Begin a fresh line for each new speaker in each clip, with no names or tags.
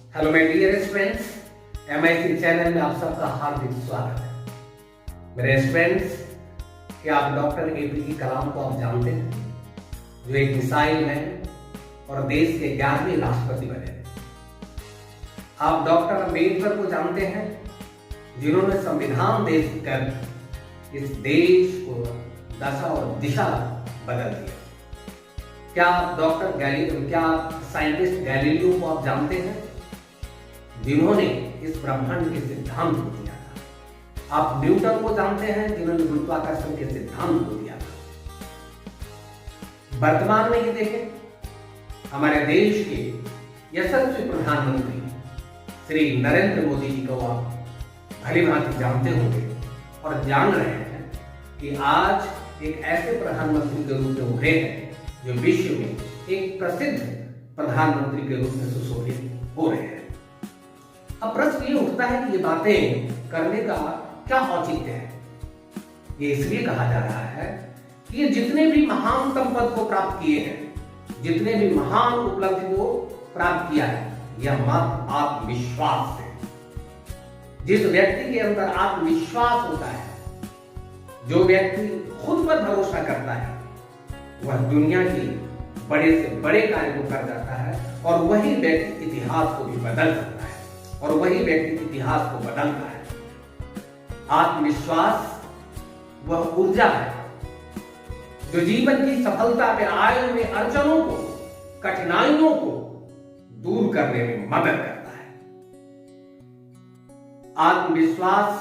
Hello my dear friends, MIC channel में आप सबका हार्दिक स्वागत है। मेरे फ्रेंड्स, क्या आप डॉक्टर APJ कलाम को आप जानते हैं, जो एक मिसाइल मैन और देश के 11वें राष्ट्रपति बने। आप डॉक्टर अम्बेडकर को जानते हैं, जिन्होंने संविधान देकर इस देश को दशा और दिशा बदल दिया। क्या आप साइंटिस्ट गैलीलियो को आप जानते हैं, जिन्होंने इस ब्रह्मांड के सिद्धांत को दिया था। आप न्यूटन को जानते हैं, जिन्होंने गुरुत्वाकर्षण के सिद्धांत को दिया था। वर्तमान में ये देखें, हमारे देश के यशस्वी प्रधानमंत्री श्री नरेंद्र मोदी जी को आप भली भांति जानते होंगे और जान रहे हैं कि आज एक ऐसे प्रधानमंत्री के रूप में उभरे हैं जो विश्व में एक प्रसिद्ध प्रधानमंत्री के रूप में सुशोभित हो रहे हैं। अब प्रश्न ये उठता है कि ये बातें करने का क्या औचित्य है। ये इसलिए कहा जा रहा है कि ये जितने भी महान संपद को प्राप्त किए हैं, जितने भी महान उपलब्धि को प्राप्त किया है, यह मात्र आत्मविश्वास से। जिस व्यक्ति के अंदर आत्मविश्वास होता है, जो व्यक्ति खुद पर भरोसा करता है, वह दुनिया के बड़े से बड़े कार्य को कर जाता है और वही व्यक्ति इतिहास को भी बदल सकता है और वही व्यक्ति इतिहास को बदलता है। आत्मविश्वास वह ऊर्जा है जो जीवन की सफलता में आए हुए अड़चनों को, कठिनाइयों को दूर करने में मदद करता है। आत्मविश्वास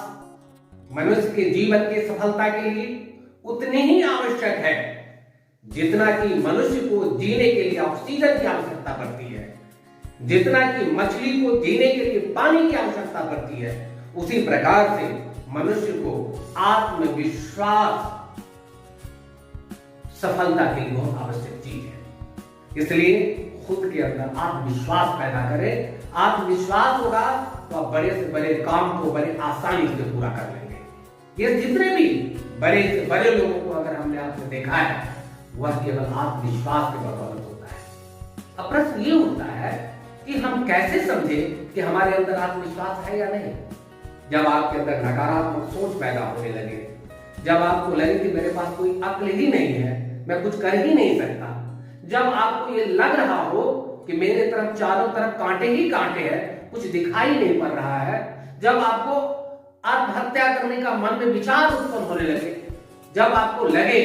मनुष्य के जीवन की सफलता के लिए उतनी ही आवश्यक है जितना कि मनुष्य को जीने के लिए ऑक्सीजन की आवश्यकता पड़ती है, जितना कि मछली को जीने के लिए पानी की आवश्यकता पड़ती है, उसी प्रकार से मनुष्य को आत्मविश्वास सफलता के लिए बहुत आवश्यक चीज है। इसलिए खुद के अंदर आत्मविश्वास पैदा करें। आत्मविश्वास होगा तो आप बड़े से बड़े काम को बड़े आसानी से पूरा कर लेंगे। ये जितने भी बड़े से बड़े लोगों को अगर हमने आपने देखा है, वह केवल आत्मविश्वास के बदौलत होता है। अब प्रश्न ये उठता है कि हम कैसे समझे कि हमारे अंदर आत्मविश्वास है या नहीं। जब आपके अंदर नकारात्मक सोच पैदा होने लगे, जब आपको लगे कि मेरे पास कोई अक्ल ही नहीं है, मैं कुछ कर ही नहीं सकता, जब आपको ये लग रहा हो कि मेरे तरफ चारों तरफ कांटे ही कांटे हैं, कुछ दिखाई नहीं पड़ रहा है, जब आपको आत्महत्या करने का मन में विचार उत्पन्न होने लगे, जब आपको लगे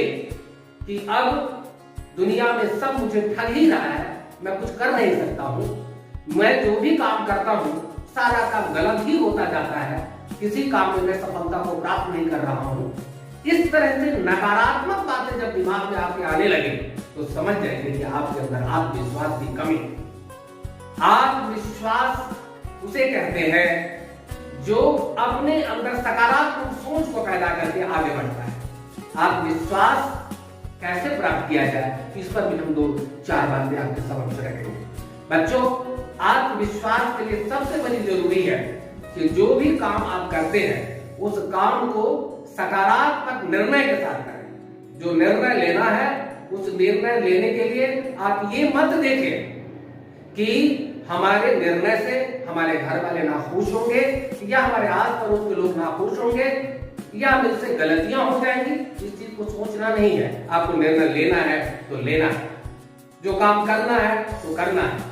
कि अब दुनिया में सब मुझे ठग ही रहा है, मैं कुछ कर नहीं सकता हूं, मैं जो भी काम करता हूं सारा काम गलत ही होता जाता है, किसी काम में मैं सफलता को प्राप्त नहीं कर रहा हूं, इस तरह से नकारात्मक बातें जब दिमाग में आपके आने लगे, तो समझ जाएंगे कि आपके अंदर आत्मविश्वास की कमी। आत्मविश्वास उसे कहते हैं जो अपने अंदर सकारात्मक सोच को पैदा करके आगे बढ़ता है। आत्मविश्वास कैसे प्राप्त किया जाए, इस पर भी हम 2-4 बातें आपके समक्ष रखेंगे। बच्चों, आत्मविश्वास के लिए सबसे बड़ी जरूरी है कि जो भी काम आप करते हैं, उस काम को सकारात्मक निर्णय के साथ करें। जो निर्णय लेना है, उस निर्णय लेने के लिए आप ये मत देखें कि हमारे निर्णय से हमारे घर वाले नाखुश होंगे या हमारे आस पड़ोस के लोग नाखुश होंगे या मुझसे गलतियां हो जाएंगी। इस चीज को सोचना नहीं है। आपको निर्णय लेना है तो लेना है, जो काम करना है तो करना है।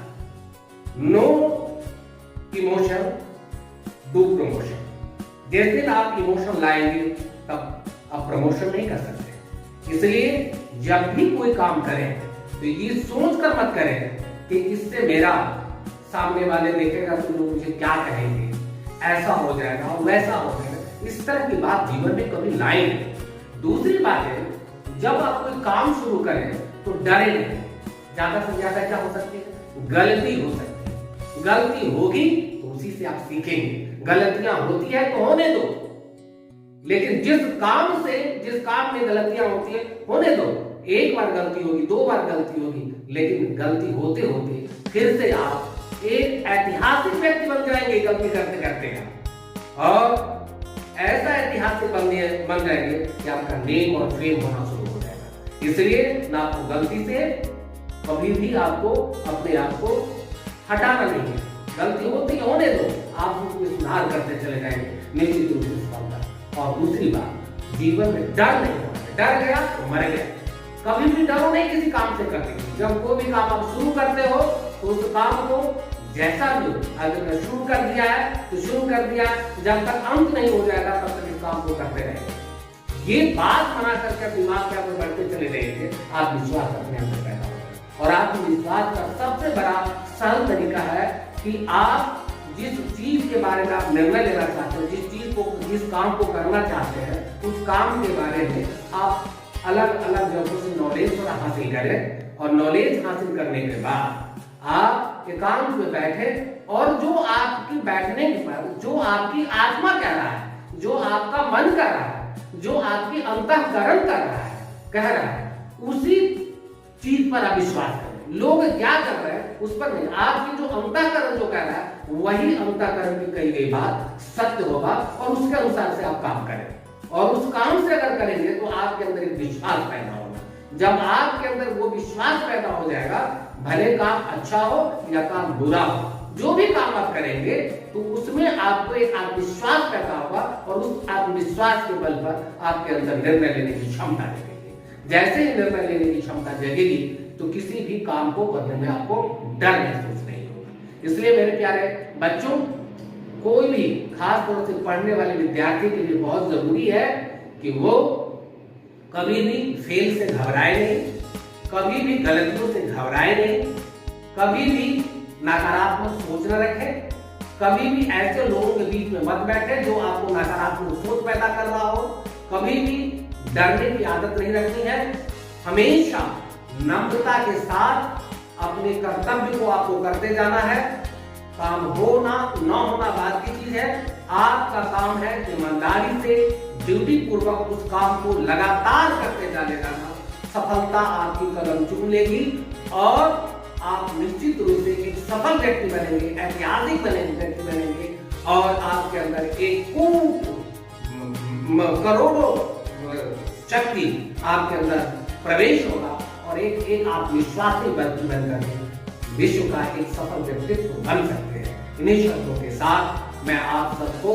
No emotion do promotion. जिस दिन आप इमोशन लाएंगे, तब आप प्रमोशन नहीं कर सकते। इसलिए जब भी कोई काम करें तो ये सोच कर मत करें कि इससे मेरा सामने वाले देखेगा तो लोग मुझे क्या कहेंगे, ऐसा हो जाएगा वैसा हो जाएगा। इस तरह की बात जीवन में कभी लाए नहीं। दूसरी बात है, जब आप कोई काम शुरू करें तो डरे नहीं। ज्यादा से ज्यादा क्या हो सकती है, गलती हो सकती है। गलती होगी तो उसी से आप सीखेंगे। गलतियां होती है तो होने दो, लेकिन जिस काम में गलतियां होती है होने दो। एक बार गलती होगी, 2 बार गलती होगी, लेकिन गलती होते होते फिर से आप एक ऐतिहासिक व्यक्ति बन जाएंगे गलती करते करते। और ऐसा ऐतिहासिक बन जाएंगे कि आपका नेम और फेम होना शुरू हो जाएगा। इसलिए ना आपको गलती से कभी भी आपको अपने आप को हटाना नहीं है। गलती होती है, होने दो, आप उसमें सुधार करते चले जाएंगे, निश्चित रूप से सफलता। और दूसरी बात, जीवन में डर नहीं होना, डर गया तो मर गया। कभी भी डरो नहीं किसी काम से करने की। जब कोई भी काम आप शुरू करते हो तो उस काम को जैसा भी, अगर शुरू कर दिया है तो शुरू कर दिया, जब तक अंत नहीं हो जाएगा तब तक इस काम को करते रहेंगे। ये बात बना करके दिमाग में आप बढ़ते चले जाएंगे, आत्मविश्वास अपने अंदर पैदा होगा। और आत्मविश्वास का सबसे बड़ा सरल तरीका है कि आप जिस चीज के बारे में आप निर्णय लेना चाहते हो, जिस काम को करना चाहते हैं, उस काम के बारे में आप अलग अलग जगहों से नॉलेज थोड़ा हासिल करें। और नॉलेज हासिल करने के बाद आप एकांत में बैठे और जो आपकी बैठने पर जो आपकी आत्मा कह रहा है, जो आपका मन कर रहा है, जो आपकी अंतःकरण कर रहा है, कह रहा है, उसी चीज पर आप विश्वास करें। लोग क्या कर रहे हैं उस पर नहीं, आपकी जो अंतःकरण जो कह रहा है वही अंतःकरण की कही गई बात सत्य होगा और उसके अनुसार से आप काम करें। और उस काम से अगर करेंगे तो आपके अंदर एक विश्वास पैदा होगा। जब आपके अंदर वो विश्वास पैदा हो जाएगा, भले काम अच्छा हो या काम बुरा हो, जो भी काम आप करेंगे तो उसमें आपको एक आत्मविश्वास पैदा होगा और उस आत्मविश्वास के बल पर आपके अंदर निर्णय लेने की क्षमता जगेगी। जैसे ही निर्णय लेने की क्षमता जगेगी तो किसी भी काम को करने में आपको डर महसूस नहीं होगा। इसलिए मेरे प्यारे बच्चों, कोई भी खास तौर से पढ़ने वाले विद्यार्थी के लिए बहुत जरूरी है कि वो कभी भी फेल से घबराए नहीं, कभी भी गलतियों से घबराए नहीं, कभी भी नकारात्मक सोच न रखे, कभी भी ऐसे लोगों के बीच में मत बैठे जो आपको नकारात्मक सोच पैदा कर रहा हो, कभी भी डरने की आदत नहीं रखनी है। हमेशा नम्रता के साथ अपने कर्तव्य को आपको करते जाना है। काम होना न होना बात की चीज है, आपका काम है ईमानदारी से ड्यूटी पूर्वक उस काम को लगातार करते जाने जाना। सफलता आपकी कदम चूम लेगी और आप निश्चित रूप से एक सफल व्यक्ति बनेंगे, ऐतिहासिक व्यक्ति बनेंगे और आपके अंदर एक करोड़ों शक्ति आपके अंदर प्रवेश होगा और एक आत्मविश्वासी व्यक्ति बनकर विश्व का एक सफल व्यक्तित्व बन सकते हैं। इन्हीं शब्दों के साथ मैं आप सबको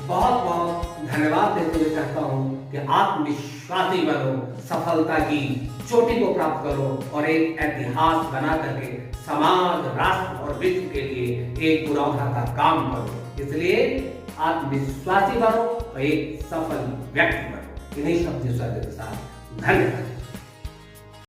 बहुत बहुत धन्यवाद देते हुए कहता हूँ कि आत्मविश्वासी बनो, सफलता की चोटी को प्राप्त करो और एक इतिहास बना करके समाज, राष्ट्र और विश्व के लिए एक पुरौठा का काम करो। इसलिए आत्मविश्वासी बनो और एक सफल व्यक्ति बनो। इन्हीं शब्दों के साथ धन्यवाद।